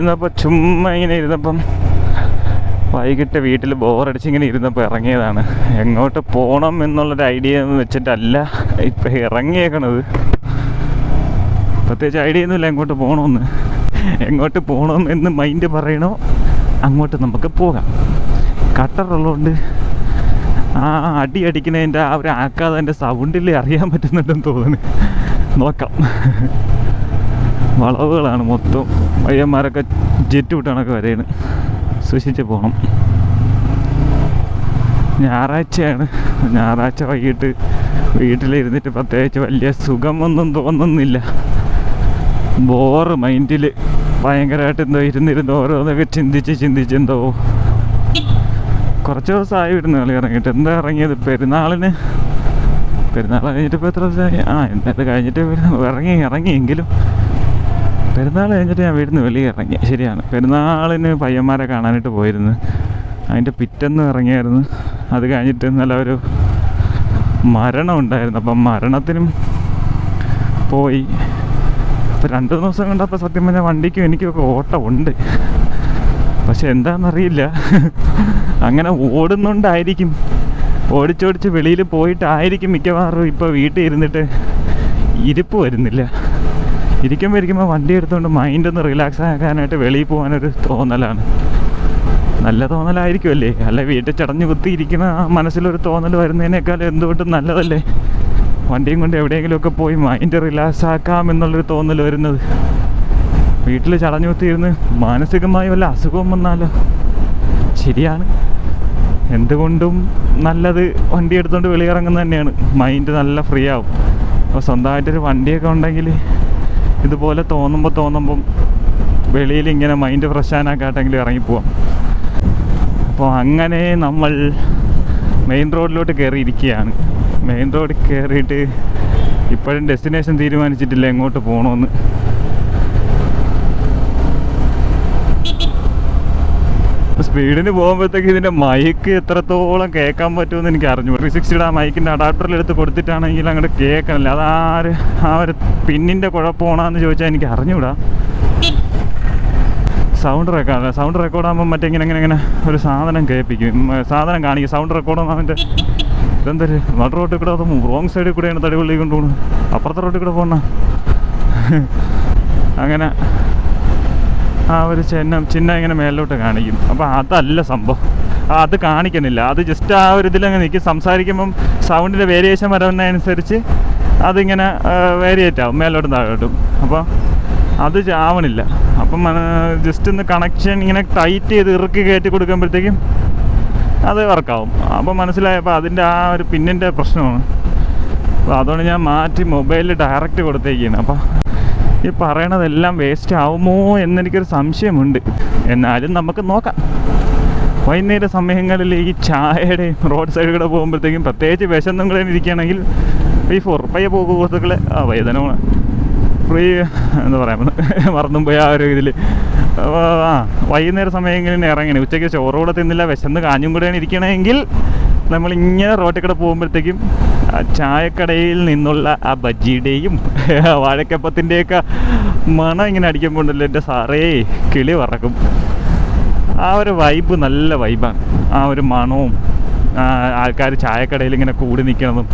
ഇരുന്നപ്പോൾ ചുമ്മാ ഇങ്ങനെ ഇരുന്നപ്പം വൈകിട്ട് വീട്ടിൽ ബോറടിച്ചിങ്ങനെ ഇരുന്നപ്പോൾ ഇറങ്ങിയതാണ്. എങ്ങോട്ട് പോകണം എന്നുള്ളൊരു ഐഡിയ എന്ന് വെച്ചിട്ടല്ല ഇപ്പം ഇറങ്ങിയേക്കണത്. പ്രത്യേകിച്ച് ഐഡിയ ഒന്നുമില്ല എങ്ങോട്ട് പോകണമെന്ന്. എങ്ങോട്ട് പോകണം എന്ന് മൈൻഡ് പറയണോ അങ്ങോട്ട് നമുക്ക് പോകാം. കട്ടറുള്ളതുകൊണ്ട് ആ അടി അടിക്കുന്നതിൻ്റെ ആ ഒരു ആക്കാതെ എൻ്റെ സൗണ്ടിൽ അറിയാൻ പറ്റുന്നുണ്ടെന്ന് തോന്നുന്നു. നോക്കാം. വളവുകളാണ് മൊത്തം. പയ്യന്മാരൊക്കെ ജെറ്റ് വിട്ടണൊക്കെ വരെയാണ്. സൂക്ഷിച്ച് പോകണം. ഞായറാഴ്ചയാണ്. ഞായറാഴ്ച വൈകിട്ട് വീട്ടിലിരുന്നിട്ട് പ്രത്യേകിച്ച് വലിയ സുഖമൊന്നും തോന്നുന്നില്ല. ബോറ് മൈൻഡിൽ ഭയങ്കരമായിട്ട് എന്തോ ഇരുന്നിരുന്ന് ഓരോന്നൊക്കെ ചിന്തിച്ചെന്തോ കുറച്ച് ദിവസമായി വിടുന്ന കളി ഇറങ്ങിയിട്ട്. എന്താ ഇറങ്ങിയത്? പെരുന്നാൾ കഴിഞ്ഞിട്ട് ഇപ്പോൾ എത്ര ദിവസമായി? എന്തായാലും കഴിഞ്ഞിട്ട് ഇറങ്ങിയെങ്കിലും പെരുന്നാൾ കഴിഞ്ഞിട്ട് ഞാൻ വീട്ടിൽ നിന്ന് വെളിയിൽ ഇറങ്ങി. ശരിയാണ്, പെരുന്നാളിന് പയ്യന്മാരെ കാണാനായിട്ട് പോയിരുന്നു. അതിൻ്റെ പിറ്റേന്ന് ഇറങ്ങിയായിരുന്നു. അത് കഴിഞ്ഞിട്ട് ഇന്നലെ ഒരു മരണം ഉണ്ടായിരുന്നു. അപ്പം മരണത്തിനും പോയി. അപ്പോൾ 2 ദിവസം കൊണ്ടപ്പോൾ സത്യം പറഞ്ഞാൽ വണ്ടിക്കും എനിക്കൊക്കെ ഓട്ടം ഉണ്ട്. പക്ഷെ എന്താണെന്നറിയില്ല, അങ്ങനെ ഓടുന്നുണ്ടായിരിക്കും. ഓടിച്ചോടിച്ച് വെളിയിൽ പോയിട്ടായിരിക്കും മിക്കവാറും ഇപ്പോൾ വീട്ടിൽ ഇരുന്നിട്ട് ഇരിപ്പ് വരുന്നില്ല. ഇരിക്കുമ്പോൾ വണ്ടി എടുത്തുകൊണ്ട് മൈൻഡൊന്ന് റിലാക്സ് ആക്കാനായിട്ട് വെളിയിൽ പോകാനൊരു തോന്നലാണ്. നല്ല തോന്നലായിരിക്കുമല്ലേ? അല്ല വീട്ടിൽ ചടഞ്ഞു കുത്തിയിരിക്കുന്ന മനസ്സിലൊരു തോന്നൽ വരുന്നതിനേക്കാൾ എന്തുകൊണ്ടും നല്ലതല്ലേ വണ്ടിയും കൊണ്ട് എവിടെയെങ്കിലുമൊക്കെ പോയി മൈൻഡ് റിലാക്സ് ആക്കാമെന്നുള്ളൊരു തോന്നൽ വരുന്നത്. വീട്ടിൽ ചടഞ്ഞു കുത്തിയിരുന്ന് മാനസികമായി വല്ല അസുഖവും വന്നാലോ? ശരിയാണ്, എന്തുകൊണ്ടും നല്ലത് വണ്ടി എടുത്തുകൊണ്ട് വെളിയിറങ്ങുന്നത് തന്നെയാണ്. മൈൻഡ് നല്ല ഫ്രീ ആവും. അപ്പോൾ സ്വന്തമായിട്ടൊരു വണ്ടിയൊക്കെ ഉണ്ടെങ്കിൽ ഇതുപോലെ തോന്നുമ്പം വെളിയിൽ ഇങ്ങനെ മൈൻഡ് ഫ്രഷ് ആക്കാട്ടെങ്കിലും ഇറങ്ങിപ്പോവാം. അപ്പോൾ അങ്ങനെ നമ്മൾ മെയിൻ റോഡിലോട്ട് കയറിയിരിക്കുകയാണ്. മെയിൻ റോഡിൽ കയറിയിട്ട് ഇപ്പോഴും ഡെസ്റ്റിനേഷൻ തീരുമാനിച്ചിട്ടില്ല എങ്ങോട്ട് പോകണമെന്ന്. സ്പീഡിന് പോകുമ്പോഴത്തേക്ക് ഇതിൻ്റെ മൈക്ക് എത്രത്തോളം കേൾക്കാൻ പറ്റുമെന്ന് എനിക്ക് അറിഞ്ഞു. 360 ആ മൈക്കിൻ്റെ അഡാപ്റ്ററിലെടുത്ത് കൊടുത്തിട്ടാണെങ്കിൽ അങ്ങോട്ട് കേൾക്കണില്ല. ആ ഒരു പിന്നിൻ്റെ കുഴപ്പമാണെന്ന് ചോദിച്ചാൽ എനിക്ക് അറിഞ്ഞൂടാ. സൗണ്ട് റെക്കോർഡാകുമ്പോൾ മറ്റേ ഇങ്ങനെ ഒരു സാധനം കേൾപ്പിക്കും, സാധനം കാണിക്കും. സൗണ്ട് റെക്കോർഡാകുമ്പോൾ അവൻ്റെ ഇതെന്തൊരു നടു റോട്ടിൽ കൂടെ അതും റോങ് സൈഡിൽ കൂടെയാണ് തടിപള്ളി കൊണ്ടുപോകണം. അപ്പുറത്തെ റോട്ടിൽ കൂടെ പോകണ അങ്ങനെ ആ ഒരു ചിഹ്നം ഇങ്ങനെ മേലോട്ട് കാണിക്കും. അപ്പോൾ അതല്ല സംഭവം, അത് കാണിക്കുന്നില്ല. അത് ജസ്റ്റ് ആ ഒരു ഇതിലങ്ങ് നിൽക്കും. സംസാരിക്കുമ്പം സൗണ്ടിൻ്റെ വേരിയേഷൻ വരുന്നതനുസരിച്ച് അതിങ്ങനെ വേരിയേറ്റ് ആവും മേലോട്ടും താഴോട്ടും. അപ്പോൾ അത് ആവണില്ല. അപ്പം ജസ്റ്റ് ഒന്ന് കണക്ഷൻ ഇങ്ങനെ ടൈറ്റ് ചെയ്ത് ഇറുക്കി കയറ്റി കൊടുക്കുമ്പോഴത്തേക്കും അത് വർക്കാവും. അപ്പോൾ മനസ്സിലായപ്പോൾ അതിൻ്റെ ആ ഒരു പിന്നിൻ്റെ പ്രശ്നമാണ്. അപ്പോൾ അതുകൊണ്ട് ഞാൻ മാറ്റി മൊബൈലിൽ ഡയറക്റ്റ് കൊടുത്തേക്കാണ്. അപ്പോൾ ഈ പറയണതെല്ലാം വേസ്റ്റ് ആവുമോ എന്നെനിക്കൊരു സംശയമുണ്ട്. എന്നാലും നമുക്ക് നോക്കാം. വൈകുന്നേര സമയങ്ങളിൽ ഈ ചായയുടെയും റോഡ് സൈഡിൽ കൂടെ പോകുമ്പോഴത്തേക്കും പ്രത്യേകിച്ച് വിശന്നും കൂടെ ഇരിക്കുകയാണെങ്കിൽ ഈ പയ്യ പോകുകളെ വൈദനമാണ് ഫ്രീ എന്താ പറയുക മറന്നും പോയി ആ ഒരു ഇതിൽ വൈകുന്നേര സമയങ്ങളിൽ ഇറങ്ങണേ. ഉച്ചയ്ക്ക് ചോറൂടെ തിന്നില്ല, വിശന്ന് കാഞ്ഞും കൂടെയാണ് ഇരിക്കണമെങ്കിൽ നമ്മളിങ്ങനെ റോട്ടിൽ കൂടെ പോകുമ്പോഴത്തേക്കും ചായക്കടയിൽ നിന്നുള്ള ആ ബജ്ജിയുടെയും വാഴക്കപ്പത്തിൻ്റെയൊക്കെ മണം ഇങ്ങനെ അടിക്കുമ്പോണ്ടല്ലോ എൻ്റെ സാറേ കിളി പറക്കും. ആ ഒരു വൈബ് നല്ല വൈബാണ്. ആ ഒരു മണവും ആൾക്കാർ ചായക്കടയിൽ ഇങ്ങനെ കൂടി നിൽക്കുന്നതും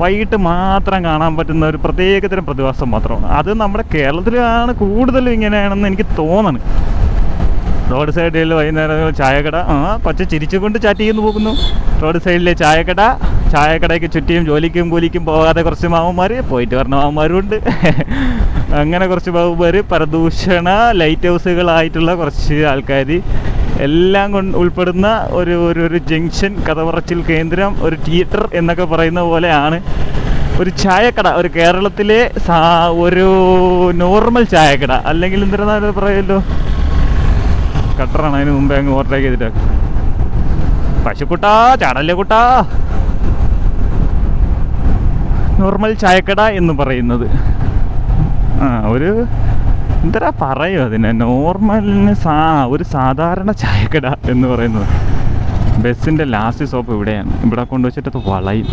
വൈകിട്ട് മാത്രം കാണാൻ പറ്റുന്ന ഒരു പ്രത്യേകതരം പ്രതിഭാസം മാത്രമാണ്. അത് നമ്മുടെ കേരളത്തിലാണ് കൂടുതലും ഇങ്ങനെയാണെന്ന് എനിക്ക് തോന്നണം. റോഡ് സൈഡിൽ വൈകുന്നേരം ചായക്കട, കൊച്ചു ചിരിച്ചുകൊണ്ട് ചാറ്റ് ചെയ്യുന്നു പോകുന്നു. റോഡ് സൈഡിലെ ചായക്കടയ്ക്ക് ചുറ്റിയും ജോലിക്കും കൂലിക്കും പോകാതെ കുറച്ച് മാവന്മാർ, പോയിട്ട് പറഞ്ഞ മാവന്മാരും ഉണ്ട്. അങ്ങനെ കുറച്ച് മാവന്മാർ, പരദൂഷണ ലൈറ്റ് ഹൗസുകളായിട്ടുള്ള കുറച്ച് ആൾക്കാർ എല്ലാം ഉൾപ്പെടുന്ന ഒരു ജംഗ്ഷൻ, കഥ പറച്ചിൽ കേന്ദ്രം, ഒരു തിയേറ്റർ എന്നൊക്കെ പറയുന്ന പോലെയാണ് ഒരു ചായക്കട. ഒരു കേരളത്തിലെ ഒരു നോർമൽ ചായക്കട, അല്ലെങ്കിൽ എന്തിനാ പറയുമല്ലോ, കട്ടറാണ്. അതിന് മുമ്പേ അങ്ങ് ഓവർടേക്ക് ചെയ്തിട്ട് പശുക്കുട്ടാ ചാടല്ലേ കുട്ടാ, നോർമൽ ചായക്കട എന്ന് പറയുന്നത്. ഒരു എന്താ പറയും അതിനെ, നോർമലിന് ഒരു സാധാരണ ചായക്കട എന്ന് പറയുന്നത്. ബസ്സിൻ്റെ ലാസ്റ്റ് സ്റ്റോപ്പ് ഇവിടെയാണ്. ഇവിടെ കൊണ്ടുവച്ചിട്ട് വളയും.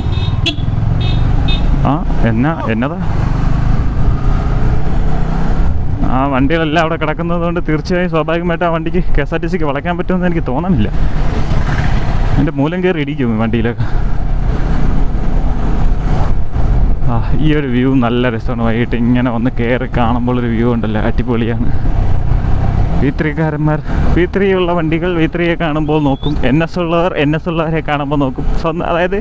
എന്നതാ ആ വണ്ടികളെല്ലാം അവിടെ കിടക്കുന്നത് കൊണ്ട് തീർച്ചയായും സ്വാഭാവികമായിട്ട് ആ വണ്ടിക്ക് KSRTCക്ക് വളയ്ക്കാൻ പറ്റുമെന്ന് എനിക്ക് തോന്നുന്നില്ല. എൻ്റെ മൂലം കയറി ഇടിക്കും വണ്ടിയിലൊക്കെ. ഈ ഒരു വ്യൂ നല്ല രസമാണ്. വൈകിട്ട് ഇങ്ങനെ ഒന്ന് കയറി കാണുമ്പോഴൊരു വ്യൂ ഉണ്ടല്ലോ, അടിപൊളിയാണ്. V3കാരന്മാർ V3 ഉള്ള വണ്ടികൾ V3യെ കാണുമ്പോൾ നോക്കും, NS ഉള്ളവരെ കാണുമ്പോൾ നോക്കും. അതായത്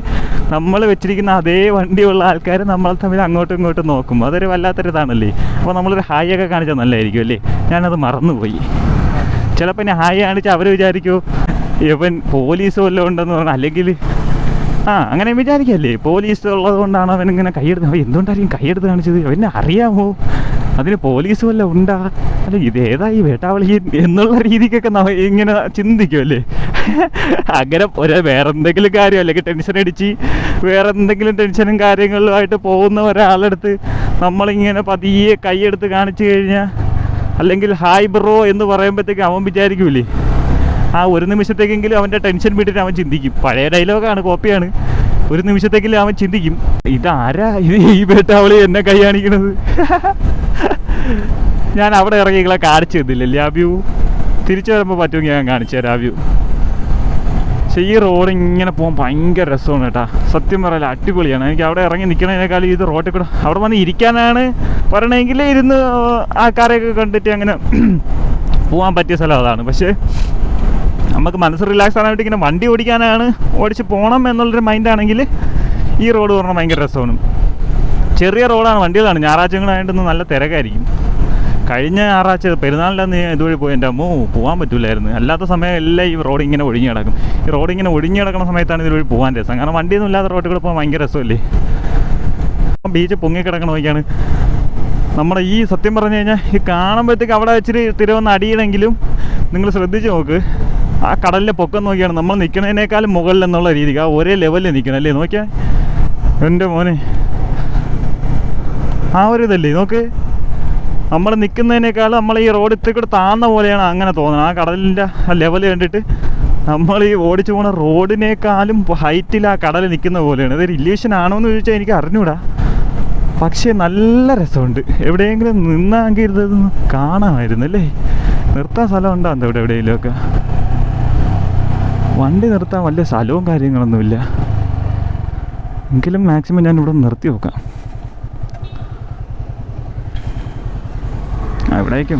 നമ്മൾ വെച്ചിരിക്കുന്ന അതേ വണ്ടിയുള്ള ആൾക്കാർ നമ്മൾ തമ്മിൽ അങ്ങോട്ടും ഇങ്ങോട്ടും നോക്കും. അതൊരു വല്ലാത്തൊരിതാണല്ലേ. അപ്പോൾ നമ്മളൊരു ഹായ് ഒക്കെ കാണിച്ചാൽ നല്ലതായിരിക്കും അല്ലേ. ഞാനത് മറന്നുപോയി. ചിലപ്പോൾ എന്നെ ഹായ് കാണിച്ചാൽ അവർ വിചാരിക്കുമോ ഇവൻ പോലീസ് വല്ലതും ഉണ്ടെന്ന് പറഞ്ഞാൽ, അല്ലെങ്കിൽ അങ്ങനെ വിചാരിക്കല്ലേ പോലീസ് ഉള്ളത് കൊണ്ടാണ് അവനിങ്ങനെ കൈയെടുത്ത്. അവൻ എന്തുകൊണ്ടായിരിക്കും കൈയെടുത്ത് കാണിച്ചത്? അവനെ അറിയാമോ അതിന് പോലീസ് വല്ല ഉണ്ടാ? അല്ല ഇതേതാ ഈ വേട്ടാവളി എന്നുള്ള രീതിക്കൊക്കെ ഇങ്ങനെ ചിന്തിക്കുമല്ലേ. അങ്ങനെ വേറെ എന്തെങ്കിലും കാര്യം അല്ലെങ്കിൽ ടെൻഷൻ അടിച്ച് വേറെ എന്തെങ്കിലും ടെൻഷനും കാര്യങ്ങളുമായിട്ട് പോകുന്ന ഒരാളെടുത്ത് നമ്മളിങ്ങനെ പതിയെ കൈയെടുത്ത് കാണിച്ചു കഴിഞ്ഞാൽ, അല്ലെങ്കിൽ ഹായ് ബ്രോ എന്ന് പറയുമ്പോഴത്തേക്ക് അവൻ വിചാരിക്കൂലേ ഒരു നിമിഷത്തേക്കെങ്കിലും അവൻ്റെ ടെൻഷൻ വിട്ടിട്ട് അവൻ ചിന്തിക്കും. പഴയ ഡയലോഗാണ്, കോപ്പിയാണ്. ഒരു നിമിഷത്തേക്കെങ്കിലും അവൻ ചിന്തിക്കും, ഇതാരാ ഈ വേട്ടാവളി എന്നെ കൈ കാണിക്കണത്. ഞാൻ അവിടെ ഇറങ്ങികളെ കാണിച്ചു തന്നില്ലല്ലേ ആ വ്യൂ. തിരിച്ചു വരുമ്പോൾ പറ്റുമെങ്കിൽ ഞാൻ കാണിച്ചു തരാം ആ വ്യൂ. പക്ഷേ ഈ റോഡ് ഇങ്ങനെ പോകാൻ ഭയങ്കര രസമാണ് കേട്ടോ. സത്യം പറയല അടിപൊളിയാണ്. എനിക്ക് അവിടെ ഇറങ്ങി നിൽക്കണതിനേക്കാളും ഇത് റോട്ടിൽ കൂടെ അവിടെ വന്ന് ഇരിക്കാനാണ് പറയണമെങ്കിൽ ഇരുന്ന് ആൾക്കാരെയൊക്കെ കണ്ടിട്ട് അങ്ങനെ പോകാൻ പറ്റിയ സ്ഥലം അതാണ്. പക്ഷേ നമുക്ക് മനസ്സ് റിലാക്സ് ആനായിട്ട് ഇങ്ങനെ വണ്ടി ഓടിച്ച് പോകണം എന്നുള്ളൊരു മൈൻഡാണെങ്കിൽ ഈ റോഡ് പറഞ്ഞാൽ ഭയങ്കര രസമാണ്. ചെറിയ റോഡാണ്, വണ്ടികളാണ്. ഞായറാഴ്ചകളായിട്ടൊന്ന് നല്ല തിരക്കായിരിക്കും. കഴിഞ്ഞ ഞായറാഴ്ച പെരുന്നാളിൻ്റെ ഇതുവഴി പോയി എൻ്റെ അമ്മോ പോകാൻ പറ്റില്ലായിരുന്നു. അല്ലാത്ത സമയം എല്ലാം ഈ റോഡ് ഇങ്ങനെ ഒഴിഞ്ഞു കിടക്കും. ഈ റോഡ് ഇങ്ങനെ ഒഴിഞ്ഞു കിടക്കുന്ന സമയത്താണ് ഇതുവഴി പോകാൻ രസം. കാരണം വണ്ടിയൊന്നും ഇല്ലാത്ത റോഡിൽ കൂടെ പോകാൻ ഭയങ്കര രസമല്ലേ. ബീച്ച് പൊങ്ങിക്കിടക്കണ നോക്കിയാണ് നമ്മുടെ ഈ സത്യം പറഞ്ഞു കഴിഞ്ഞാൽ ഈ കാണുമ്പോഴത്തേക്ക് അവിടെ വെച്ചിട്ട് തിരുവന്ന് അടിയണമെങ്കിലും നിങ്ങൾ ശ്രദ്ധിച്ച് നോക്ക്. ആ കടലിലെ പൊക്കം നോക്കിയാണ് നമ്മൾ നിൽക്കുന്നതിനേക്കാളും മുകളിൽ എന്നുള്ള രീതിക്ക് ആ ഒരേ ലെവലിൽ നിൽക്കണം അല്ലേ. നോക്കിയാൽ എൻ്റെ മോനെ ആ ഒരു ഇതല്ലേ നോക്ക്. നമ്മൾ നിൽക്കുന്നതിനേക്കാളും നമ്മൾ ഈ റോഡ് ഇത്തിരി കൂടെ താന്ന പോലെയാണ് അങ്ങനെ തോന്നുന്നത്. ആ കടലിൻ്റെ ആ ലെവൽ കണ്ടിട്ട് നമ്മൾ ഈ ഓടിച്ചു പോകുന്ന റോഡിനേക്കാളും ഹൈറ്റിൽ ആ കടൽ നിൽക്കുന്ന പോലെയാണ്. ഇതൊരു ഇല്യൂഷൻ ആണോ എന്ന് ചോദിച്ചാൽ എനിക്ക് അറിഞ്ഞൂടാ. പക്ഷേ നല്ല രസമുണ്ട്. എവിടെയെങ്കിലും നിന്നെങ്കിൽ ഇതൊന്ന് കാണാമായിരുന്നു അല്ലേ. നിർത്താൻ സ്ഥലം ഉണ്ടാകും ഇവിടെ എവിടെയെങ്കിലുമൊക്കെ. വണ്ടി നിർത്താൻ വലിയ സ്ഥലവും കാര്യങ്ങളൊന്നുമില്ല. എങ്കിലും മാക്സിമം ഞാൻ ഇവിടെ നിർത്തി നോക്കാം. എവിടേക്കും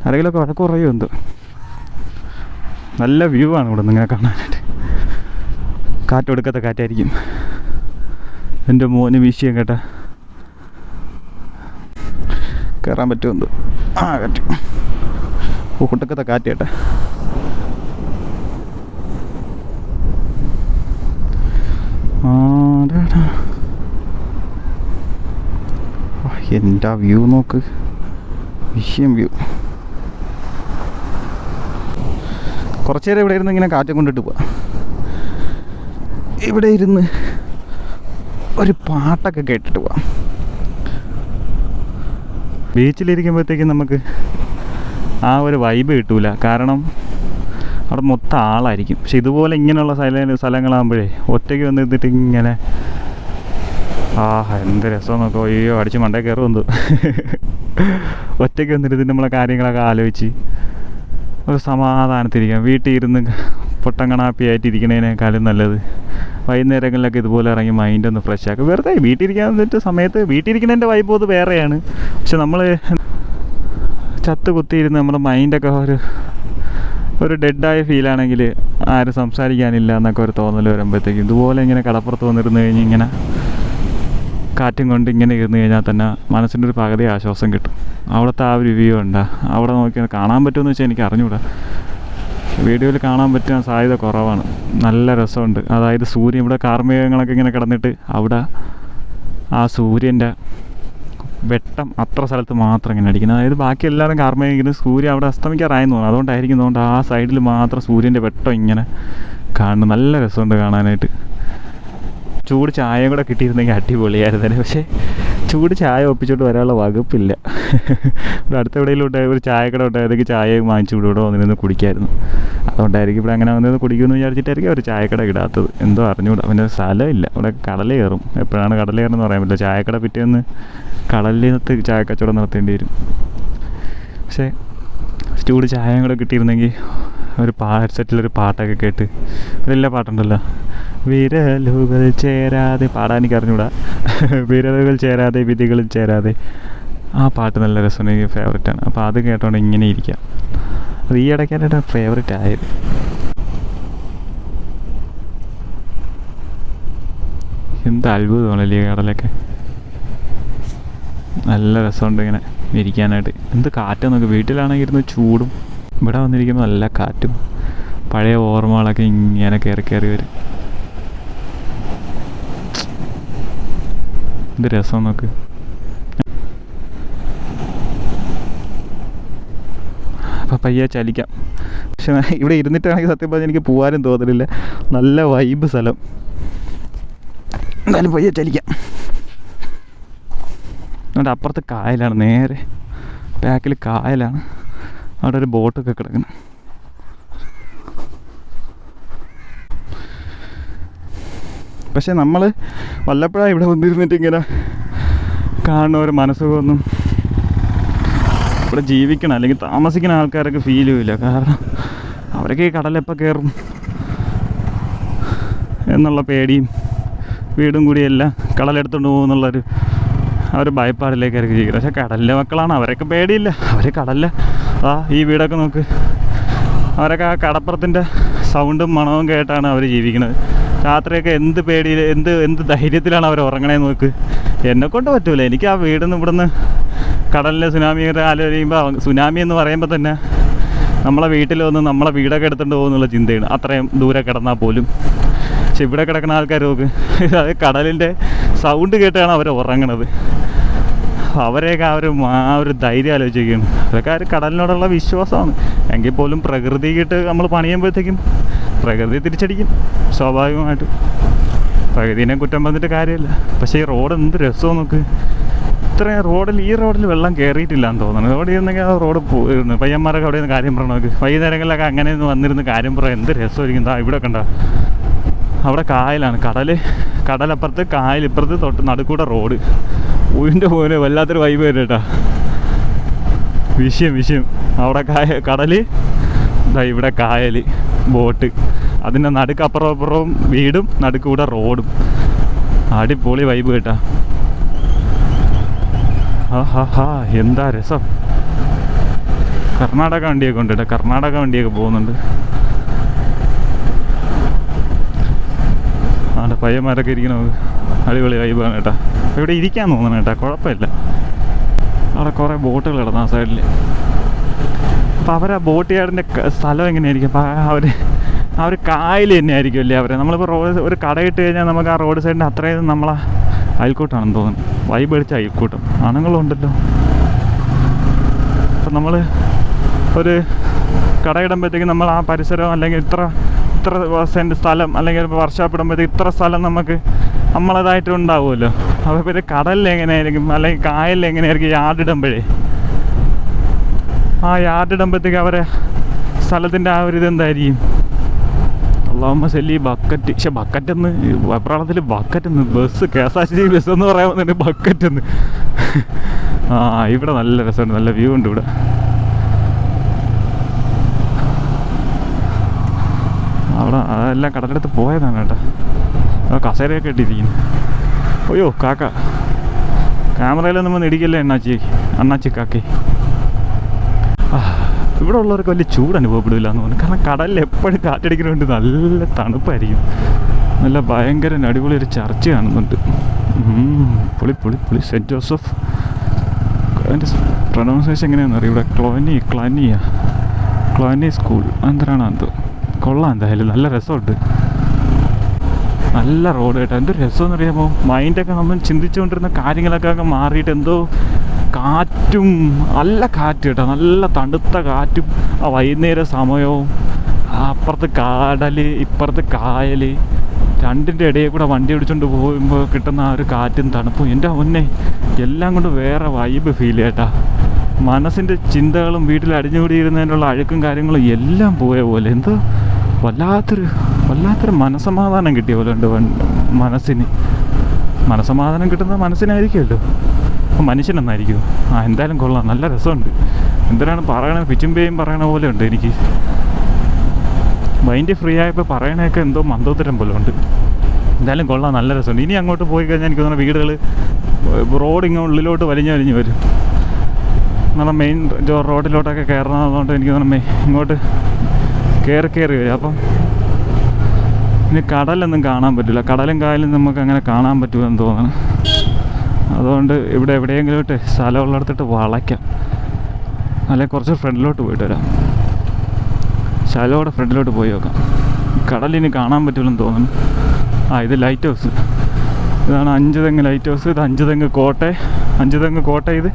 ആരെങ്കിലുമൊക്കെ വഴക്ക് കുറയോ എന്തോ. നല്ല വ്യൂ ആണ് ഇവിടെ നിങ്ങൾ കാണാനായിട്ട്. കാറ്റൊടുക്കത്തെ കാറ്റായിരിക്കും. എൻ്റെ മോന് വീശിയും കേട്ടാ. കയറാൻ പറ്റുമെന്തോ. കാറ്റ് ഒടുക്കത്തെ കാറ്റ് കേട്ടാ. എന്താ വ്യൂ നോക്ക്, വിഷയം വ്യൂ. കുറച്ചു നേരം ഇവിടെ ഇരുന്ന് ഇങ്ങനെ കാറ്റ് കൊണ്ടിട്ട് പോവാം. ഇവിടെ ഇരുന്ന് ഒരു പാട്ടൊക്കെ കേട്ടിട്ട് പോവാം. ബീച്ചിലിരിക്കുമ്പോഴത്തേക്കും നമുക്ക് ആ ഒരു വൈബ് കിട്ടൂല. കാരണം അവിടെ മൊത്തം ആളായിരിക്കും. പക്ഷെ ഇതുപോലെ ഇങ്ങനെയുള്ള സ്ഥലങ്ങളാകുമ്പോഴേ ഒറ്റയ്ക്ക് വന്നിരുന്നിട്ട് ഇങ്ങനെ എന്ത് രസം നോക്കോ. അയ്യോ അടിച്ച് മണ്ടേ കയറും എന്തോ. ഒറ്റയ്ക്ക് വന്നിരുന്നിട്ട് നമ്മളെ കാര്യങ്ങളൊക്കെ ആലോചിച്ച് ഒരു സമാധാനത്തിരിക്കാം. വീട്ടിൽ ഇരുന്ന് പൊട്ടങ്കണാപ്പി ആയിട്ടിരിക്കണതിനേക്കാളും നല്ലത് വൈകുന്നേരങ്ങളിലൊക്കെ ഇതുപോലെ ഇറങ്ങി മൈൻഡൊന്ന് ഫ്രഷ് ആക്കുക. വെറുതെ വീട്ടിലിരിക്കാൻ സമയത്ത് വീട്ടിലിരിക്കുന്നതിൻ്റെ വൈബ് അത് വേറെയാണ്. പക്ഷെ നമ്മൾ ചത്ത് കുത്തിയിരുന്ന് നമ്മുടെ മൈൻഡൊക്കെ ഒരു ഡെഡായ ഫീലാണെങ്കിൽ ആരും സംസാരിക്കാനില്ല എന്നൊക്കെ ഒരു തോന്നൽ വരുമ്പോഴത്തേക്കും ഇതുപോലെ ഇങ്ങനെ കടപ്പുറത്ത് വന്നിരുന്ന് കഴിഞ്ഞ് ഇങ്ങനെ കാറ്റും കൊണ്ട് ഇങ്ങനെ ഇരുന്ന് കഴിഞ്ഞാൽ തന്നെ മനസ്സിൻ്റെ ഒരു പകുതി ആശ്വാസം കിട്ടും. അവിടുത്തെ ആ ഒരു വ്യൂ ഉണ്ട്. അവിടെ നോക്കി കാണാൻ പറ്റുമെന്ന് വെച്ചാൽ എനിക്ക് അറിഞ്ഞൂടാ. വീഡിയോയിൽ കാണാൻ പറ്റാൻ സാധ്യത കുറവാണ്. നല്ല രസമുണ്ട്. അതായത് സൂര്യൻ ഇവിടെ കാർമേഘങ്ങളൊക്കെ ഇങ്ങനെ കിടന്നിട്ട് അവിടെ ആ സൂര്യൻ്റെ വെട്ടം അത്ര സ്ഥലത്ത് മാത്രം ഇങ്ങനെ അടിക്കുന്നത്. അതായത് ബാക്കി എല്ലാവരും കാർമേഘിന് സൂര്യൻ അവിടെ അസ്തമിക്കാറായെന്ന് തോന്നുന്നു. അതുകൊണ്ടായിരിക്കും ആ സൈഡിൽ മാത്രം സൂര്യൻ്റെ വെട്ടം ഇങ്ങനെ കാണുന്നു. നല്ല രസമുണ്ട് കാണാനായിട്ട്. ചൂട് ചായ കൂടെ കിട്ടിയിരുന്നെങ്കിൽ അടിപൊളിയായിരുന്നു. പക്ഷേ ചൂട് ചായ ഒപ്പിച്ചോട്ട് വരാനുള്ള വകുപ്പില്ല. ഇവിടെ അടുത്ത എവിടെയെങ്കിലും ഒരു ചായക്കട ഉണ്ടായതൊക്കെ ചായ വാങ്ങിച്ചു ഇവിടെ വന്നിരുന്ന് കുടിക്കായിരുന്നു. അതുകൊണ്ടായിരിക്കും ഇവിടെ അങ്ങനെ വന്നിരുന്ന് കുടിക്കുമെന്ന് വിചാരിച്ചിട്ടായിരിക്കും അവർ ചായക്കട ഇടാത്തത്. എന്തോ അറിഞ്ഞുകൂടാ. പിന്നെ സ്ഥലമില്ല. ഇവിടെ കടല കയറും. എപ്പോഴാണ് കടല കയറുന്നത് പറയാൻ പറ്റില്ല. ചായക്കട പിറ്റേന്ന് കടലിനകത്ത് ചായ കച്ചവടം നടത്തേണ്ടി വരും. പക്ഷേ ചൂട് ചായയും കൂടെ കിട്ടിയിരുന്നെങ്കിൽ ഒരു ഹെഡ്സെറ്റിലൊരു പാട്ടൊക്കെ കേട്ട്, വലിയ പാട്ടുണ്ടല്ലോ, വിരലുകൾ ചേരാതെ, പാടാൻ എനിക്ക് അറിഞ്ഞൂടാ, വിരലുകൾ ചേരാതെ വിധികളിൽ ചേരാതെ, ആ പാട്ട് നല്ല രസമാണ്, എനിക്ക് ഫേവറേറ്റാണ്. അപ്പോൾ അത് കേട്ടോണ്ട് ഇങ്ങനെ ഇരിക്കാം. അത് ഈ ഇടയ്ക്കായിട്ട് ഫേവറേറ്റ് ആയത്. എന്ത് അത്ഭുതമാണല്ലേ ഈ കടലൊക്കെ. നല്ല രസമുണ്ട് ഇങ്ങനെ ഇരിക്കാനായിട്ട്. എന്ത് കാറ്റെന്നൊക്കെ. വീട്ടിലാണെങ്കിൽ ഇരുന്ന് ചൂടും, ഇവിടെ വന്നിരിക്കുമ്പോൾ നല്ല കാറ്റും, പഴയ ഓർമ്മകളൊക്കെ ഇങ്ങനെ കയറി കയറി വരും. എന്ത് രസം നോക്ക്. അപ്പം പയ്യെ ചലിക്കാം. പക്ഷെ ഇവിടെ ഇരുന്നിട്ടാണെങ്കിൽ സത്യം പറഞ്ഞാൽ എനിക്ക് പോകാനും തോന്നലില്ല. നല്ല വൈബ് സ്ഥലം. എന്നാലും പയ്യെ ചലിക്കാം. അതുകൊണ്ട് അപ്പുറത്ത് കായലാണ്, നേരെ ബാക്കിൽ കായലാണ്. അവിടെ ഒരു ബോട്ടൊക്കെ കിടക്കുന്നു. പക്ഷെ നമ്മൾ വല്ലപ്പോഴാണ് ഇവിടെ വന്നിരുന്നിട്ട് ഇങ്ങനെ കാണുന്ന ഒരു മനസ്സുഖമൊന്നും ഇവിടെ ജീവിക്കണം അല്ലെങ്കിൽ താമസിക്കുന്ന ആൾക്കാരൊക്കെ ഫീൽ ചെയ്യില്ല. കാരണം അവരൊക്കെ ഈ കടലെപ്പോൾ കയറും എന്നുള്ള പേടിയും വീടും കൂടിയെല്ലാം കടലെടുത്തുകൊണ്ട് പോകുമെന്നുള്ളൊരു ആ ഒരു ഭയപ്പാടിലേക്കായിരിക്കും ജീവിക്കുന്നത്. പക്ഷേ കടലിലെ മക്കളാണ്, അവരൊക്കെ പേടിയില്ല. അവർ കടലിൽ ഈ വീടൊക്കെ നോക്ക്, അവരൊക്കെ ആ കടപ്പുറത്തിൻ്റെ സൗണ്ടും മണവും കേട്ടാണ് അവർ ജീവിക്കുന്നത്. രാത്രിയൊക്കെ എന്ത് പേടിയിൽ എന്ത് ധൈര്യത്തിലാണ് അവർ ഉറങ്ങണേന്ന് നോക്ക്. എന്നെക്കൊണ്ട് പറ്റൂല. എനിക്ക് ആ വീടിൽ നിന്ന് ഇവിടുന്ന് കടലിലെ സുനാമിയുടെ ആലോചിക്കുമ്പോൾ, സുനാമി എന്ന് പറയുമ്പോൾ തന്നെ നമ്മളെ വീട്ടിൽ വന്ന് നമ്മളെ വീടൊക്കെ എടുത്തുകൊണ്ട് പോകുന്നുള്ള ചിന്തയാണ്, അത്രയും ദൂരെ കിടന്നാൽ പോലും. പക്ഷെ ഇവിടെ കിടക്കുന്ന ആൾക്കാർ നോക്ക്, അത് കടലിൻ്റെ സൗണ്ട് കേട്ടാണ് അവർ ഉറങ്ങണത്. അവരെയൊക്കെ ആ ഒരു ധൈര്യം ആലോചിക്കുകയാണ്. അതൊക്കെ ആ ഒരു കടലിനോടുള്ള വിശ്വാസമാണ്. എങ്കിൽ പോലും പ്രകൃതിക്കിട്ട് നമ്മൾ പണിയുമ്പോഴത്തേക്കും പ്രകൃതി തിരിച്ചടിക്കും സ്വാഭാവികമായിട്ടും. പ്രകൃതിനെ കുറ്റം പറഞ്ഞിട്ട് കാര്യമില്ല. പക്ഷേ ഈ റോഡ് എന്ത് രസമോ നോക്ക്. ഇത്രയും ഈ റോഡിൽ വെള്ളം കയറിയിട്ടില്ല എന്ന് തോന്നുന്നു. റോഡിൽ ഇരുന്നെങ്കിൽ ആ റോഡ് പോയിരുന്നു. പയ്യന്മാരൊക്കെ അവിടെ നിന്ന് കാര്യം പറഞ്ഞു നോക്ക്. വൈകുന്നേരങ്ങളിലൊക്കെ അങ്ങനെ വന്നിരുന്ന് കാര്യം പറയാം. എന്ത് രസമായിരിക്കും. ഇവിടെ കണ്ട, അവിടെ കായലാണ്. കടലപ്പുറത്ത് കായലിപ്പുറത്ത് തൊട്ട് നടുക്കൂടെ റോഡ്. ഊരിൻ്റെ പോലെ വല്ലാത്തൊരു വൈബ് വരും കേട്ടോ. വിഷയം അവിടെ കടൽ, ഇവിടെ കായൽ, ബോട്ട്, അതിൻ്റെ നടുക്കപ്പുറവും വീടും നടുക്കൂടെ റോഡും. അടിപൊളി വൈബ് കേട്ടാ. എന്താ രസം. കർണാടക വണ്ടിയൊക്കെ ഉണ്ട് കേട്ടോ. കർണാടക വണ്ടിയൊക്കെ പോകുന്നുണ്ട്. അവിടെ പയ്യന്മാരൊക്കെ ഇരിക്കണത് അടിപൊളി വൈബാണ് കേട്ടോ. ഇവിടെ ഇരിക്കാൻ തോന്നണം കേട്ടോ, കുഴപ്പമില്ല. അവിടെ കുറേ ബോട്ടുകൾ കിടന്നു ആ സൈഡിൽ. അപ്പോൾ അവർ ആ ബോട്ട് യാർഡിൻ്റെ സ്ഥലം എങ്ങനെയായിരിക്കും? അപ്പോൾ അവർ കായൽ തന്നെ ആയിരിക്കും അല്ലേ അവരെ. നമ്മളിപ്പോൾ ഒരു കടയിട്ട് കഴിഞ്ഞാൽ നമുക്ക് ആ റോഡ് സൈഡിൻ്റെ അത്രയും നമ്മളെ അയൽക്കൂട്ടാണെന്ന് തോന്നുന്നു. വൈബ് അടിച്ച അയൽക്കൂട്ടം ആണുങ്ങളുണ്ടല്ലോ. അപ്പം നമ്മൾ ഒരു കടയിടുമ്പോഴത്തേക്കും നമ്മൾ ആ പരിസരം അല്ലെങ്കിൽ ഇത്ര സെൻറ്റ് സ്ഥലം അല്ലെങ്കിൽ വർക്ക്ഷോപ്പ് ഇടുമ്പോഴത്തേക്ക് ഇത്ര സ്ഥലം നമുക്ക് നമ്മളതായിട്ട് ഉണ്ടാവുമല്ലോ. അപ്പോൾ പിന്നെ കടലിൽ എങ്ങനെയായിരിക്കും അല്ലെങ്കിൽ കായലിൽ എങ്ങനെയായിരിക്കും യാർഡിടുമ്പോഴേ, ആ യാർഡിടുമ്പോഴത്തേക്ക് അവരെ സ്ഥലത്തിൻ്റെ ആ ഒരു ഇതെന്തായിരിക്കും. അള്ളാഹുമ്മ സല്ലി ബക്കറ്റ്. പക്ഷെ ബക്കറ്റെന്ന് വെപ്രാളത്തിൽ ബക്കറ്റെന്ന് ബസ് KSRTC ബസ് എന്ന് പറയാൻ തന്നെ ബക്കറ്റെന്ന്. ഇവിടെ നല്ല രസമുണ്ട്, നല്ല വ്യൂ ഉണ്ട് ഇവിടെ. അവിടെ അതെല്ലാം കടലെടുത്ത് പോയതാണ് കേട്ടോ. കസേരയൊക്കെ ഇട്ടിരിക്കുന്നു. അയ്യോ കാക്ക, ക്യാമറയിലൊന്നും വന്ന് ഇടിക്കല്ലേ അണ്ണാച്ചി കാക്കി. ഇവിടെ ഉള്ളവർക്ക് വലിയ ചൂട് അനുഭവപ്പെടില്ല എന്ന് തോന്നുന്നു. കാരണം കടലിൽ എപ്പോഴും കാറ്റടിക്കുന്നതുകൊണ്ട് നല്ല തണുപ്പായിരിക്കും. നല്ല ഭയങ്കര അടിപൊളി ഒരു ചർച്ച കാണുന്നുണ്ട്. പൊളി സെൻറ്റ് ജോസഫ്. അതിൻ്റെ പ്രൊനൗൺസിയേഷൻ എങ്ങനെയാണെന്ന് അറിയാം. ഇവിടെ ക്ലോനി സ്കൂൾ എന്തിനാണ് അത്. കൊള്ളാം, എന്തായാലും നല്ല രസമുണ്ട്. നല്ല റോഡ് കേട്ടോ. എന്തൊരു രസമെന്ന് അറിയാമോ. മൈൻഡൊക്കെ നമ്മൾ ചിന്തിച്ചുകൊണ്ടിരുന്ന കാര്യങ്ങളൊക്കെ മാറിയിട്ട് എന്തോ കാറ്റും, നല്ല കാറ്റ് കേട്ടോ, നല്ല തണുത്ത കാറ്റും. ആ വൈകുന്നേര സമയവും അപ്പുറത്ത് കടൽ ഇപ്പുറത്ത് കായൽ, രണ്ടിൻ്റെ ഇടയിൽ കൂടെ വണ്ടി ഓടിച്ചുകൊണ്ട് പോകുമ്പോൾ കിട്ടുന്ന ആ ഒരു കാറ്റും തണുപ്പും, എൻ്റെ മുന്നേ എല്ലാം കൊണ്ട് വേറെ വൈബ് ഫീൽ ചെയ്യട്ടാ. മനസ്സിൻ്റെ ചിന്തകളും വീട്ടിൽ അടിഞ്ഞുകൂടിയിരുന്നതിനുള്ള അഴുക്കും കാര്യങ്ങളും എല്ലാം പോയ പോലെ എന്തോ വല്ലാത്തൊരു മനസ്സമാധാനം കിട്ടിയ പോലെ ഉണ്ട് മനസ്സിന്. മനസ്സമാധാനം കിട്ടുന്നത് മനസ്സിനായിരിക്കുമല്ലോ. അപ്പോൾ മനുഷ്യനെന്നായിരിക്കും. എന്തായാലും കൊള്ളാം, നല്ല രസമുണ്ട്. എന്തിനാണ് പറയണത്, പിച്ചുമ്പേയും പറയണ പോലെ ഉണ്ട് എനിക്ക്. മൈൻഡ് ഫ്രീ ആയപ്പോൾ പറയണതൊക്കെ എന്തോ മന്ദോത്തരം പോലെ ഉണ്ട്. എന്തായാലും കൊള്ളാം, നല്ല രസമുണ്ട്. ഇനി അങ്ങോട്ട് പോയി കഴിഞ്ഞാൽ എനിക്ക് തോന്നുന്ന വീടുകൾ റോഡ് ഇങ്ങനെ ഉള്ളിലോട്ട് വലിഞ്ഞു വരും. നമ്മുടെ മെയിൻ റോഡിലോട്ടൊക്കെ കയറണതുകൊണ്ട് എനിക്ക് തോന്നുന്നു ഇങ്ങോട്ട് കയറി വരും. അപ്പം ഇനി കടലൊന്നും കാണാൻ പറ്റില്ല. കടലും കായലും നമുക്ക് അങ്ങനെ കാണാൻ പറ്റുമെന്ന് തോന്നുന്നു. അതുകൊണ്ട് ഇവിടെ എവിടെയെങ്കിലും സ്ഥലമുള്ളിടത്തിട്ട് വളയ്ക്കാം, അല്ലെങ്കിൽ കുറച്ച് ഫ്രണ്ടിലോട്ട് പോയിട്ട് വരാം. ശാലോടെ ഫ്രണ്ടിലോട്ട് പോയി നോക്കാം. കടലിന് കാണാൻ പറ്റില്ലെന്ന് തോന്നുന്നു. ഇത് ലൈറ്റ് ഹൗസ്. ഇതാണ് അഞ്ചുതെങ്ങ് ലൈറ്റ് ഹൗസ്. ഇത് അഞ്ചുതെങ്ങ് കോട്ട. ഇത്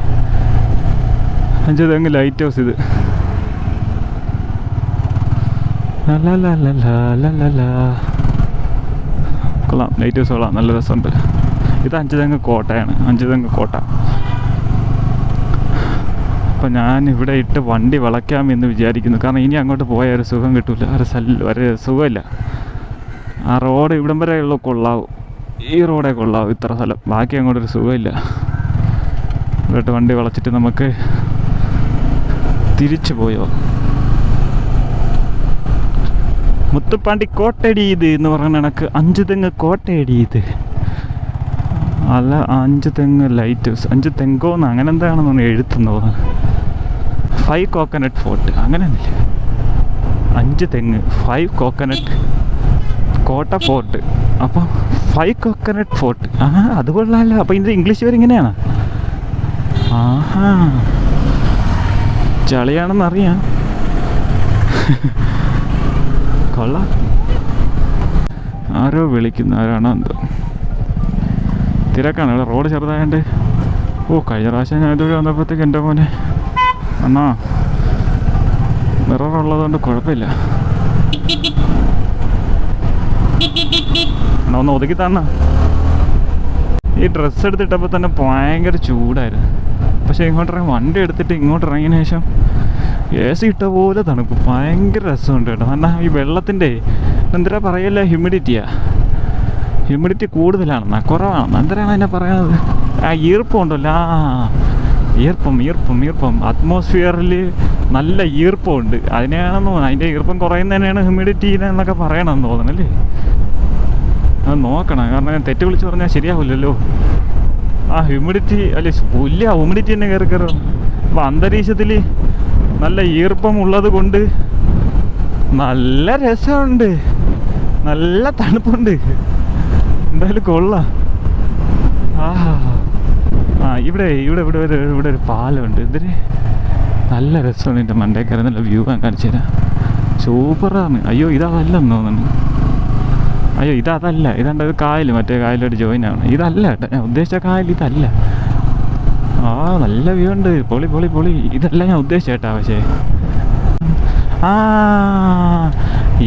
അഞ്ചുതെങ്ങ് ലൈറ്റ് ഹൗസ്. ഇത് കൊള്ളാം, ലൈറ്റ് ഹൗസ് കൊള്ളാം, നല്ല രസമുണ്ട്. ഇത് അഞ്ചുതെങ്ങ് കോട്ടയാണ്, അഞ്ചുതെങ്ങ് കോട്ട. അപ്പോൾ ഞാൻ ഇവിടെ ഇട്ട് വണ്ടി വളയ്ക്കാം എന്ന് വിചാരിക്കുന്നു. കാരണം ഇനി അങ്ങോട്ട് പോയാൽ ഒരു സുഖം കിട്ടില്ല, ഒരു സുഖമില്ല. ആ റോഡ് ഇവിടം വരെ ഉള്ള കൊള്ളാവും, ഈ റോഡേ കൊള്ളാവും ഇത്ര സ്ഥലം, ബാക്കി അങ്ങോട്ടൊരു സുഖമില്ല. ഇവിടോട്ട് വണ്ടി വളച്ചിട്ട് നമുക്ക് തിരിച്ചു പോയോ. മുത്തുപ്പാണ്ടി കോട്ടയടി ഇത് എന്ന് പറയുന്ന കണക്ക് അഞ്ചുതെങ്ങ് കോട്ടയടി ഇത് അല്ല, അഞ്ചുതെങ്ങ് ലൈറ്റ് ഹൗസ്, അഞ്ച് തെങ്കോന്ന് അങ്ങനെ എന്താണെന്ന് എഴുത്തുന്നു തോന്നുന്നു. 5 കോക്കനട്ട് ഫോർട്ട് അങ്ങനെയൊന്നുമില്ല, 5 തെങ്ങ് 5 കോക്കനട്ട് കോട്ട ഫോർട്ട്. അപ്പോൾ 5 കോക്കനട്ട് ഫോർട്ട്. അത് കൊള്ളാമല്ലോ. അപ്പോൾ ഇതിൻ്റെ ഇംഗ്ലീഷ് പേര് ഇങ്ങനെയാണ്. ചളിയാണെന്നറിയാം. കൊള്ളാം. ആരോ വിളിക്കുന്നു, ആരാണോ എന്തോ. തിരക്കാണ് ഇവിടെ, റോഡ് ചെറുതായതുകൊണ്ട്. കഴിഞ്ഞ പ്രാവശ്യം ഞാൻ ഇതുവരെ വന്നപ്പോഴത്തേക്ക് എൻ്റെ മോനെ അണ്ണാ മിററുള്ളതുകൊണ്ട് കുഴപ്പമില്ല. അണ്ണാ ഒന്ന് ഒതുക്കി തന്ന. ഈ ഡ്രസ്സ് എടുത്തിട്ടപ്പോൾ തന്നെ ഭയങ്കര ചൂടായിരുന്നു. പക്ഷേ ഇങ്ങോട്ടിറങ്ങി വണ്ടി എടുത്തിട്ട് ഇങ്ങോട്ട് ഇറങ്ങിയതിന് ശേഷം AC ഇട്ട പോലെ തണുപ്പ്, ഭയങ്കര രസമുണ്ട് കേട്ടോ. എന്നാൽ ഈ വെള്ളത്തിൻ്റെ എന്തിനാ പറയല്ല, ഹ്യൂമിഡിറ്റി കൂടുതലാണെന്നാ, കുറവാണെന്നാ, എന്തിനാണ് അതിനെ പറയുന്നത്? ഈർപ്പം ഉണ്ടല്ലോ, ഈർപ്പം അറ്റ്മോസ്ഫിയറിൽ നല്ല ഈർപ്പമുണ്ട്. അതിനെയാണെന്ന് തോന്നുന്നു, അതിൻ്റെ ഈർപ്പം കുറയുന്നതിനാണ് ഹ്യൂമിഡിറ്റി എന്നൊക്കെ പറയണമെന്ന് തോന്നണല്ലേ. അത് നോക്കണം, കാരണം തെറ്റ് വിളിച്ച് പറഞ്ഞാൽ ശരിയാവില്ലല്ലോ. ഹ്യൂമിഡിറ്റി അല്ലേ, ഹ്യൂമിഡിറ്റി തന്നെ കയറും. അപ്പോൾ അന്തരീക്ഷത്തിൽ നല്ല ഈർപ്പം ഉള്ളത് കൊണ്ട് നല്ല രസമുണ്ട്, നല്ല തണുപ്പുണ്ട്. എന്തായാലും കൊള്ളാം. ഇവിടെ ഒരു പാലമുണ്ട്. ഇതിന് നല്ല രസമാണ്. എൻ്റെ മണ്ടേക്കര നല്ല വ്യൂ ഞാൻ കാണിച്ചു തരാം. സൂപ്പറാണ്. അയ്യോ ഇതല്ലെന്ന് തോന്നുന്നു. ഇതല്ല, ഇതാണ്ട് കായൽ, മറ്റേ കായലോട്ട് ജോയിൻ ആണ്. ഇതല്ല കേട്ടോ, ഞാൻ ഉദ്ദേശിച്ച കായൽ ഇതല്ല. നല്ല വ്യൂ ഉണ്ട്, പൊളി. ഇതല്ല ഞാൻ ഉദ്ദേശിച്ച കേട്ടാ. പക്ഷേ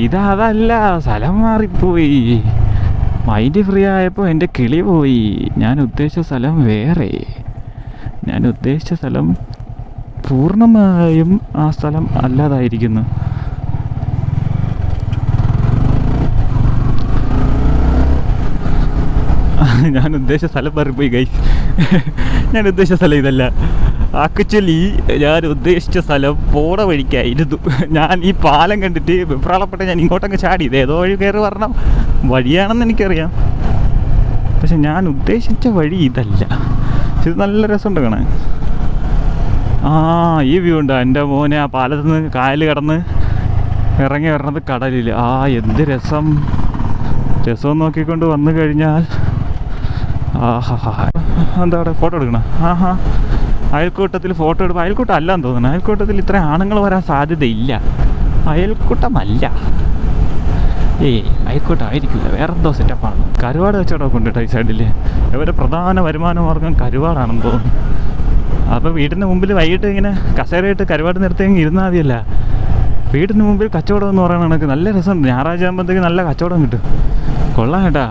ഇതല്ല, സ്ഥലം മാറിപ്പോയി. മൈൻഡ് ഫ്രീ ആയപ്പോൾ എൻ്റെ കിളി പോയി. ഞാൻ ഉദ്ദേശിച്ച സ്ഥലം വേറെ. ഞാൻ ഉദ്ദേശിച്ച സ്ഥലം പൂർണ്ണമായും ആ സ്ഥലം അല്ലാതായിരിക്കുന്നു. ഞാൻ ഉദ്ദേശിച്ച സ്ഥലം മാറിപ്പോയി ഗൈസ്. ഞാൻ ഉദ്ദേശിച്ച സ്ഥലം ഇതല്ല. ആക്ച്വലി ഞാൻ ഉദ്ദേശിച്ച സ്ഥലം പോണ വഴിക്കായിരുന്നു. ഞാൻ ഈ പാലം കണ്ടിട്ട് വിപ്രാളപ്പെട്ട് ഞാൻ ഇങ്ങോട്ടങ്ങ് ചാടി. ഇത് ഏതോ വഴി കയറി പറഞ്ഞ വഴിയാണെന്ന് എനിക്കറിയാം, പക്ഷെ ഞാൻ ഉദ്ദേശിച്ച വഴി ഇതല്ല. ഇത് നല്ല രസമുണ്ട് കാണാൻ. ഈ വ്യൂ ഉണ്ട് എൻ്റെ മോനെ. ആ പാലത്ത് നിന്ന് കായൽ കടന്ന് ഇറങ്ങി വരണത് കടലിൽ. എന്ത് രസം നോക്കിക്കൊണ്ട് വന്നു കഴിഞ്ഞാൽ. എന്താ അവിടെ ഫോട്ടോ എടുക്കണം? അയൽക്കൂട്ടത്തിൽ ഫോട്ടോ എടുപ്പോൾ അയൽക്കൂട്ടം അല്ലാന്ന് തോന്നുന്നു. അയൽക്കൂട്ടത്തിൽ ഇത്ര ആണുങ്ങൾ വരാൻ സാധ്യതയില്ല. അയൽക്കൂട്ടമല്ല, അയൽക്കൂട്ടം ആയിരിക്കില്ല, വേറെന്തോ സെറ്റപ്പാണ്. കരുവാട് കച്ചവടമൊക്കെ ഉണ്ട് കേട്ടോ ഈ സൈഡിൽ. ഇവരുടെ പ്രധാന വരുമാന മാർഗം കരുവാടാണെന്ന് തോന്നുന്നു. അപ്പോൾ വീടിൻ്റെ മുമ്പിൽ വൈകിട്ട് ഇങ്ങനെ കസേരയിട്ട് കരുവാട് നിർത്തിയെങ്കിൽ ഇരുന്നാൽ മതിയല്ല. വീടിന് മുമ്പിൽ കച്ചവടം എന്ന് പറയുന്നത് കണക്ക് നല്ല രസമുണ്ട്. ഞായറാഴ്ച ആകുമ്പോഴത്തേക്ക് നല്ല കച്ചവടം കിട്ടും. കൊള്ളാം കേട്ടാ.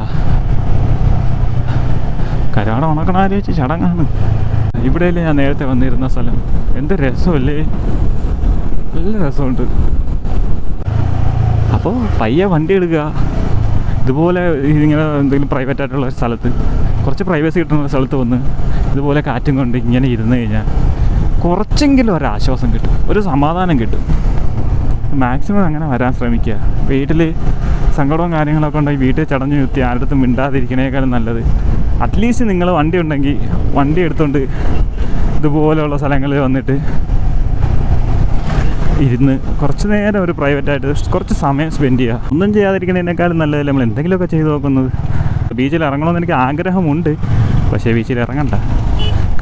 കരുവാട ഉണക്കണാരി വെച്ച് ചടങ്ങാണ്. ഇവിടെയല്ലേ ഞാൻ നേരത്തെ വന്നിരുന്ന സ്ഥലം. എന്ത് രസമല്ലേ, നല്ല രസമുണ്ട്. അപ്പോൾ പയ്യെ വണ്ടി എടുക്കുക. ഇതുപോലെ ഇങ്ങനെ എന്തെങ്കിലും പ്രൈവറ്റ് ആയിട്ടുള്ള ഒരു സ്ഥലത്ത് കുറച്ച് പ്രൈവസി കിട്ടുന്ന സ്ഥലത്ത് വന്ന് ഇതുപോലെ കാറ്റും കൊണ്ട് ഇങ്ങനെ ഇരുന്ന് കഴിഞ്ഞാൽ കുറച്ചെങ്കിലും ഒരാശ്വാസം കിട്ടും, ഒരു സമാധാനം കിട്ടും. മാക്സിമം അങ്ങനെ വരാൻ ശ്രമിക്കുക. വീട്ടിൽ സങ്കടവും കാര്യങ്ങളൊക്കെ ഉണ്ടെങ്കിൽ വീട്ടിൽ ചടഞ്ഞു നിർത്തി ആരുടെ മിണ്ടാതിരിക്കണേക്കാളും നല്ലത് അറ്റ്ലീസ്റ്റ് നിങ്ങൾ വണ്ടി ഉണ്ടെങ്കിൽ വണ്ടി എടുത്തുകൊണ്ട് ഇതുപോലെയുള്ള സ്ഥലങ്ങളിൽ വന്നിട്ട് ഇരുന്ന് കുറച്ച് നേരം ഒരു പ്രൈവറ്റായിട്ട് കുറച്ച് സമയം സ്പെൻഡ് ചെയ്യുക. ഒന്നും ചെയ്യാതിരിക്കുന്നതിനേക്കാളും നല്ലതല്ലേ നമ്മൾ എന്തെങ്കിലുമൊക്കെ ചെയ്ത് നോക്കുന്നത്. ബീച്ചിൽ ഇറങ്ങണമെന്ന് എനിക്ക് ആഗ്രഹമുണ്ട്, പക്ഷേ ബീച്ചിൽ ഇറങ്ങണ്ട.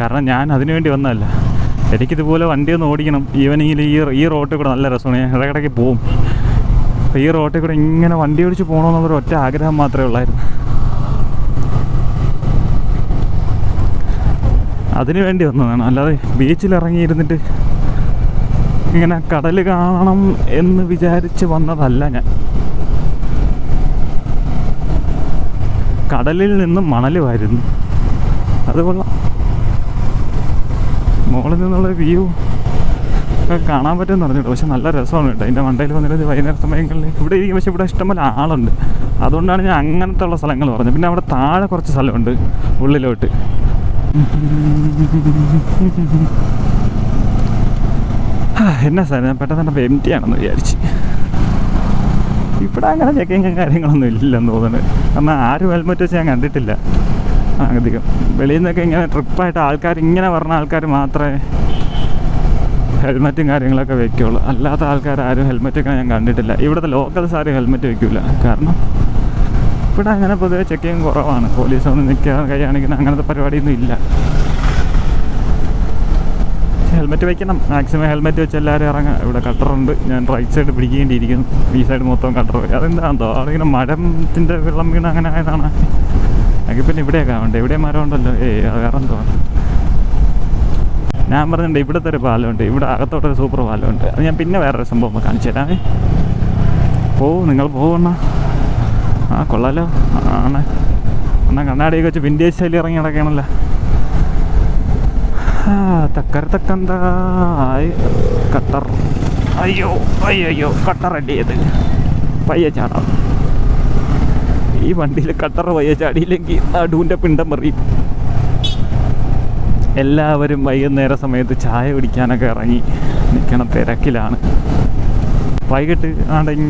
കാരണം ഞാൻ അതിനു വേണ്ടി വന്നതല്ല. എനിക്കിതുപോലെ വണ്ടി ഒന്ന് ഓടിക്കണം. ഈവനിങ്ങിൽ ഈ റോട്ടിൽ കൂടെ നല്ല രസമാണ്, ഞാൻ ഇടയ്ക്കിടയ്ക്ക് പോവും. അപ്പോൾ ഈ റോട്ടിൽ കൂടെ ഇങ്ങനെ വണ്ടി ഓടിച്ച് പോകണമെന്നുള്ളൊരു ഒറ്റ ആഗ്രഹം മാത്രമേ ഉള്ളായിരുന്നു. അതിനു വേണ്ടി വന്നതാണ്, അല്ലാതെ ബീച്ചിൽ ഇറങ്ങിയിരുന്നിട്ട് ഇങ്ങനെ കടൽ കാണണം എന്ന് വിചാരിച്ച് വന്നതല്ല ഞാൻ. കടലിൽ നിന്നും മണൽ വരുന്നു, അത് കൊള്ളാം. മുകളിൽ നിന്നുള്ള വ്യൂ ഒക്കെ കാണാൻ പറ്റുമെന്ന് പറഞ്ഞിട്ട്, പക്ഷെ നല്ല രസമാണ് കേട്ടോ. അതിൻ്റെ മണ്ടയിൽ വന്നിട്ട് വൈകുന്നേര സമയങ്ങളിൽ ഇവിടെ ഇരിക്കും. പക്ഷേ ഇവിടെ ഇഷ്ടംപോലെ ആളുണ്ട്, അതുകൊണ്ടാണ് ഞാൻ അങ്ങനത്തെ ഉള്ള സ്ഥലങ്ങൾ പറഞ്ഞത്. പിന്നെ അവിടെ താഴെ കുറച്ച് സ്ഥലമുണ്ട് ഉള്ളിലോട്ട്. എന്നാ സാർ ഞാൻ പെട്ടെന്ന് തന്നെ എം ടി ആണെന്ന് വിചാരിച്ച്. ഇവിടെ അങ്ങനെ ചെക്കിങ്ങും കാര്യങ്ങളൊന്നും ഇല്ലെന്ന് തോന്നുന്നത്. കാരണം ആരും ഹെൽമെറ്റ് വെച്ച് ഞാൻ കണ്ടിട്ടില്ല അധികം. വെളിയിൽ നിന്നൊക്കെ ഇങ്ങനെ ട്രിപ്പായിട്ട് ആൾക്കാർ ഇങ്ങനെ പറഞ്ഞ ആൾക്കാർ മാത്രമേ ഹെൽമെറ്റും കാര്യങ്ങളൊക്കെ വെക്കുകയുള്ളൂ. അല്ലാത്ത ആൾക്കാർ ആരും ഹെൽമെറ്റൊക്കെ ഞാൻ കണ്ടിട്ടില്ല. ഇവിടുത്തെ ലോക്കൽസ് ആരും ഹെൽമെറ്റ് വെക്കില്ല. കാരണം ഇവിടെ അങ്ങനെ പൊതുവെ ചെക്കിങ് കുറവാണ്. പോലീസൊന്നും നിൽക്കാൻ കൈ കാണിക്കുന്ന അങ്ങനത്തെ പരിപാടിയൊന്നും ഇല്ല. ഹെൽമെറ്റ് വയ്ക്കണം, മാക്സിമം ഹെൽമെറ്റ് വെച്ച് എല്ലാവരും ഇറങ്ങാം. ഇവിടെ കട്ടറുണ്ട്, ഞാൻ റൈറ്റ് സൈഡ് പിടിക്കേണ്ടിയിരിക്കുന്നു. ഈ സൈഡ് മൊത്തം കട്ടർ. അതെന്താണെന്തോ അവിടെ മരത്തിൻ്റെ വെള്ളം വീണ് അങ്ങനെ ആയതാണ്. എനിക്ക് പിന്നെ ഇവിടെയൊക്കെ ആവണ്ടേ, ഇവിടെ മരം ഉണ്ടല്ലോ. അത് വേറെ എന്തോ ഞാൻ പറഞ്ഞിട്ടുണ്ട്. ഇവിടുത്തെ ഒരു പാലമുണ്ട്, ഇവിടെ അകത്തോട്ടൊരു സൂപ്പർ പാലമുണ്ട്. അത് ഞാൻ പിന്നെ വേറൊരു സംഭവം കാണിച്ചു തരാമേ. നിങ്ങൾ പോവണ്ണ. ആ കൊള്ളാലോ ആണ്. എന്നാൽ കണ്ണാടിയൊക്കെ വെച്ച് വിൻറ്റേജ് സ്റ്റൈലിൽ ഇറങ്ങി നടക്കണമല്ലോ. തക്കരത്തക്കന്തായി കട്ടർ. അയ്യോ കട്ടർ അടിയത്. പയ്യ ചാടാം. ഈ വണ്ടിയിൽ കട്ടർ പയ്യ ചാടിയില്ലെങ്കിൽ നടുവിൻ്റെ പിണ്ടം മറിയും. എല്ലാവരും വൈകുന്നേര സമയത്ത് ചായ കുടിക്കാനൊക്കെ ഇറങ്ങി നിൽക്കണ തിരക്കിലാണ്. വൈകിട്ട്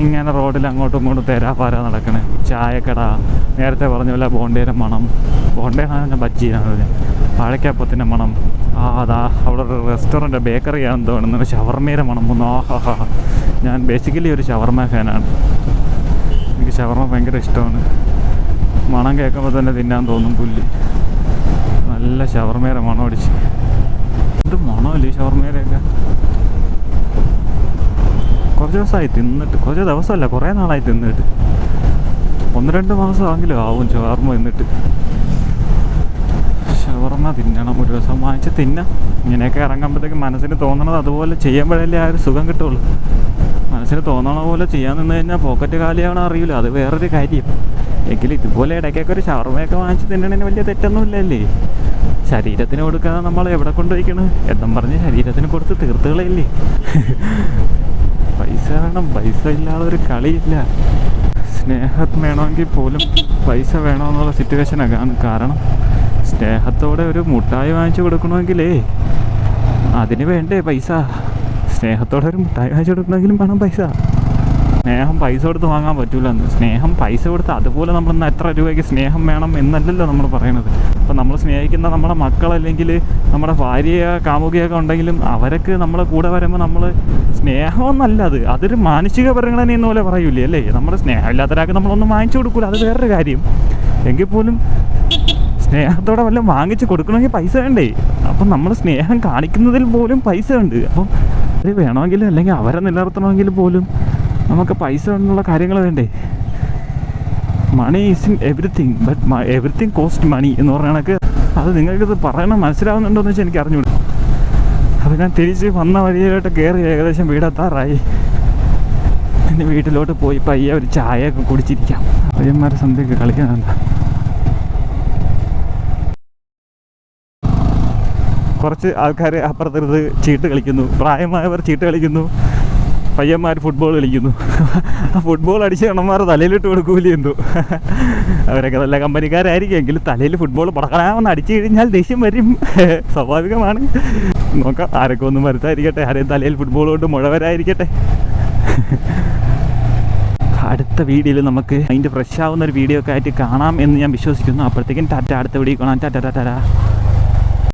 ഇങ്ങനെ റോഡിൽ അങ്ങോട്ടും ഇങ്ങോട്ടും തേരാപാര നടക്കണേ. ചായക്കട, നേരത്തെ പറഞ്ഞ പോലെ ബോണ്ടേൻ്റെ മണം. ബോണ്ടേനാണ് ബജ്ജിയാണ്, വാഴക്കാപ്പത്തിൻ്റെ മണം. അതാ അവിടെ ഒരു റെസ്റ്റോറൻറ്റ് ബേക്കറിയാണെന്ന് തോന്നുന്നു. ഷവർമയുടെ മണം വന്നു. ഞാൻ ബേസിക്കലി ഒരു ഷവർമ ഫാനാണ്. എനിക്ക് ഷവർമ ഭയങ്കര ഇഷ്ടമാണ്. മണം കേൾക്കുമ്പോൾ തന്നെ തിന്നാൻ തോന്നും. പുല്ല് നല്ല ഷവർമയുടെ മണം അടിച്ച്. എന്ത് മണമല്ലേ ഈ ഷവർമയുടെയൊക്കെ. കുറച്ച് ദിവസമായി തിന്നിട്ട്. കുറച്ച് ദിവസമല്ല, കുറേ നാളായി തിന്നിട്ട്. 1-2 മാസമെങ്കിലും ആവും ഷവർമ തിന്നിട്ട്. ഷവർമ തിന്നണം, ഒരു ദിവസം വാങ്ങിച്ച് തിന്നാം. ഇങ്ങനെയൊക്കെ ഇറങ്ങുമ്പോഴത്തേക്ക് മനസ്സിന് തോന്നണത് അതുപോലെ ചെയ്യുമ്പോഴല്ലേ ആ ഒരു സുഖം കിട്ടുള്ളൂ. മനസ്സിന് തോന്നണ പോലെ ചെയ്യാൻ നിന്ന് കഴിഞ്ഞാൽ പോക്കറ്റ് കാലിയാവണം അറിയില്ല, അത് വേറൊരു കാര്യം. എങ്കിലും ഇതുപോലെ ഇടയ്ക്കൊക്കെ ഒരു ഷവർമയൊക്കെ വാങ്ങിച്ച് തിന്നണതിന് വലിയ തെറ്റൊന്നുമില്ലല്ലേ. ശരീരത്തിന് കൊടുക്കാതെ നമ്മൾ എവിടെ കൊണ്ടുപോയിക്കണ് എന്നും പറഞ്ഞ് ശരീരത്തിന് കൊടുത്ത് തീർത്തുകളയില്ലേ. പൈസ വേണം, പൈസ ഇല്ലാതെ ഒരു കളിയില്ല. സ്നേഹം വേണമെങ്കിൽ പോലും പൈസ വേണമെന്നുള്ള സിറ്റുവേഷനൊക്കെ ആണ്. കാരണം സ്നേഹത്തോടെ ഒരു മുട്ടായി വാങ്ങിച്ചു കൊടുക്കണമെങ്കിലേ അതിന് വേണ്ടേ പൈസ. സ്നേഹത്തോടെ ഒരു മുട്ടായി വാങ്ങിച്ചു കൊടുക്കണമെങ്കിലും വേണം പൈസ. സ്നേഹം പൈസ കൊടുത്ത് വാങ്ങാൻ പറ്റൂല. സ്നേഹം പൈസ കൊടുത്ത് അതുപോലെ നമ്മളിന്ന് എത്ര രൂപയ്ക്ക് സ്നേഹം വേണം എന്നല്ലല്ലോ നമ്മൾ പറയണത്. അപ്പം നമ്മൾ സ്നേഹിക്കുന്ന നമ്മുടെ മക്കളല്ലെങ്കിൽ നമ്മുടെ ഭാര്യയോ കാമുകിയൊക്കെ ഉണ്ടെങ്കിലും അവരൊക്കെ നമ്മളെ കൂടെ വരുമ്പോൾ നമ്മൾ സ്നേഹമൊന്നല്ല, അതൊരു മാനസിക പരിഗണന എന്ന പോലെ പറയൂലേ അല്ലേ. നമ്മുടെ സ്നേഹമില്ലാത്തവരാൾക്ക് നമ്മളൊന്നും വാങ്ങിച്ചു കൊടുക്കൂല, അത് വേറൊരു കാര്യം. എങ്കിൽ പോലും സ്നേഹത്തോടെ വല്ലതും വാങ്ങിച്ച് കൊടുക്കണമെങ്കിൽ പൈസ വേണ്ടേ. അപ്പം നമ്മൾ സ്നേഹം കാണിക്കുന്നതിൽ പോലും പൈസ ഉണ്ട്. അപ്പം അത് വേണമെങ്കിലും അല്ലെങ്കിൽ അവരെ നിലനിർത്തണമെങ്കിൽ പോലും നമുക്ക് പൈസ എന്നുള്ള കാര്യങ്ങൾ വേണ്ടേ. Money is in everything, but everything cost money എന്ന് പറഞ്ഞ കണക്ക്. അത് നിങ്ങൾക്കിത് പറയണം മനസ്സിലാവുന്നുണ്ടോ എന്ന് വെച്ചാൽ എനിക്ക് അറിഞ്ഞൂടാ. അപ്പോൾ ഞാൻ തിരിച്ച് വന്ന വഴിയിലോട്ട് കയറി ഏകദേശം വീടെത്താറായി. എൻ്റെ വീട്ടിലോട്ട് പോയി പയ്യെ ഒരു ചായയൊക്കെ കുടിച്ചിരിക്കാം. പയ്യന്മാരെ സന്ധ്യയൊക്കെ കളിക്കാനുണ്ട്. കുറച്ച് ആൾക്കാർ അപ്പുറത്തിരുന്ന് ചീട്ട് കളിക്കുന്നു, പ്രായമായവർ ചീട്ട് കളിക്കുന്നു. പയ്യന്മാർ ഫുട്ബോൾ കളിക്കുന്നു. ആ ഫുട്ബോൾ അടിച്ച് കണ്ണന്മാർ തലയിലിട്ട് കൊടുക്കൂലേ എന്തോ. അവരൊക്കെ നല്ല കമ്പനിക്കാരായിരിക്കും, എങ്കിലും തലയിൽ ഫുട്ബോൾ പടക്കണമെന്ന് അടിച്ചു കഴിഞ്ഞാൽ ദേഷ്യം വരും. സ്വാഭാവികമാണ്. നോക്കാം, ആരൊക്കെ ഒന്നും വരുത്താതിരിക്കട്ടെ, ആരെയും തലയിൽ ഫുട്ബോൾ കൊണ്ട് മുഴ വരാതിരിക്കട്ടെ. അടുത്ത വീഡിയോയിൽ നമുക്ക് അതിൻ്റെ ഫ്രഷ് ആവുന്ന ഒരു വീഡിയോ ഒക്കെ ആയിട്ട് കാണാം എന്ന് ഞാൻ വിശ്വസിക്കുന്നു. അപ്പോഴത്തേക്കും ടാറ്റ, അടുത്ത വീഡിയോ കാണാം. ടാറ്റ.